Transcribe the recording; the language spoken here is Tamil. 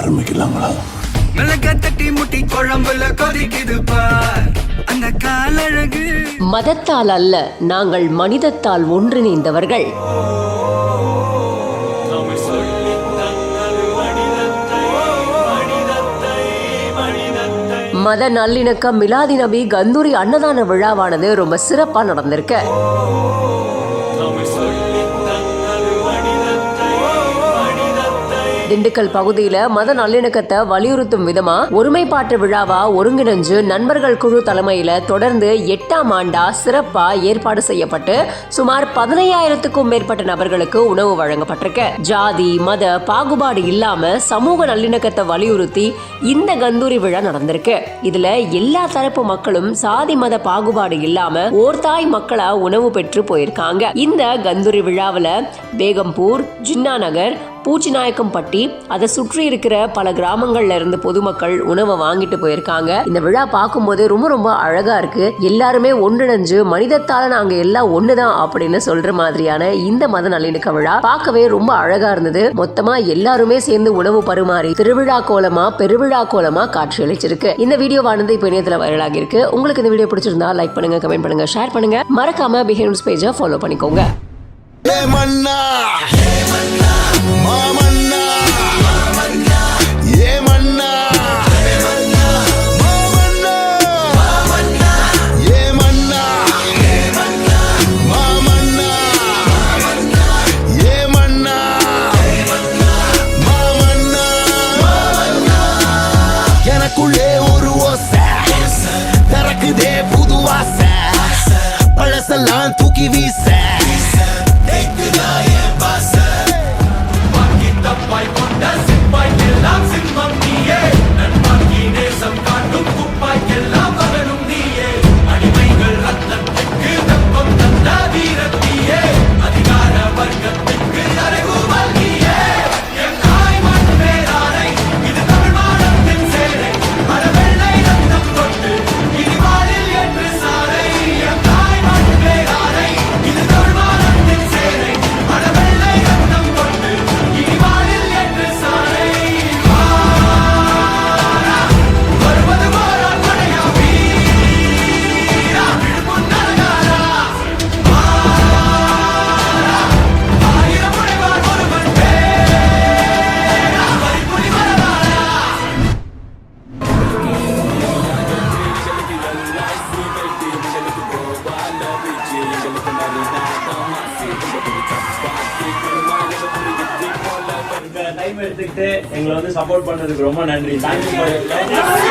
ஆரம்பிக்கலாங்களா? தட்டி முட்டி குழம்புல கொதிக்குது பார் அந்த காலழகு. மதத்தால் அல்ல, நாங்கள் மனிதத்தால் ஒன்றிணைந்தவர்கள். மத நல்லிணக்கம் மிலாதி நபி கந்தூரி அன்னதான விழாவானது ரொம்ப சிறப்பா நடந்திருக்கு. திண்டுக்கல் பகுதியில மத நல்லிணக்கத்தை வலியுறுத்தும் விதமா ஒருமைப்பாட்டு விழாவா ஒருங்கிணைஞ்சு நண்பர்கள் குழு தலைமையில தொடர்ந்து 8ஆம் ஆண்டா சிறப்பா ஏற்பாடு செய்யப்பட்டு சுமார் 15,000க்கும் மேற்பட்ட நபர்களுக்கு உணவு வழங்கப்பட்டிருக்கு. ஜாதி மத பாகுபாடு இல்லாம சமூக நல்லிணக்கத்தை வலியுறுத்தி இந்த கந்தூரி விழா நடந்திருக்கு. இதுல எல்லா தரப்பு மக்களும் சாதி மத பாகுபாடு இல்லாம ஓர்தாய் மக்களா உணவு பெற்று போயிருக்காங்க. இந்த கந்தூரி விழாவில பேகம்பூர், ஜின்னா நகர், பூச்சிநாயக்கம்பட்டி, அதை சுற்றி இருக்கிற பல கிராமங்கள்ல இருந்து பொதுமக்கள் உணவை வாங்கிட்டு போயிருக்காங்க. இந்த விழா பார்க்கும்போது ரொம்ப ரொம்ப அழகா இருக்கு. எல்லாருமே ஒன்றிணைஞ்சு மனிதத்தால நாங்க எல்லாம் ஒண்ணுதான் அப்படின்னு சொல்ற மாதிரியான இந்த மத நல்லிணக்க விழா பார்க்கவே ரொம்ப அழகா இருந்தது. மொத்தமா எல்லாருமே சேர்ந்து உணவு பரிமாறி திருவிழா கோலமா பெருவிழா கோலமா காட்சியளிச்சிருக்கு. இந்த வீடியோவானது இப்ப இணையத்துல வைரலாகி இருக்கு. உங்களுக்கு இந்த வீடியோ பிடிச்சிருந்தா லைக் பண்ணுங்க, கமெண்ட் பண்ணுங்க, ஷேர் பண்ணுங்க. மறக்காம பிஹைண்ட் நியூஸ் பேஜை ஃபாலோ பண்ணிக்கோங்க. எனக்குள்ளே ஒரு ஓசை திறக்குதே புது ஆசை, பழசெல்லாம் தூக்கி வீச டைம் எடுத்துக்கிட்டு எங்களை வந்து சப்போர்ட் பண்ணதுக்கு ரொம்ப நன்றி. தேங்க்யூ.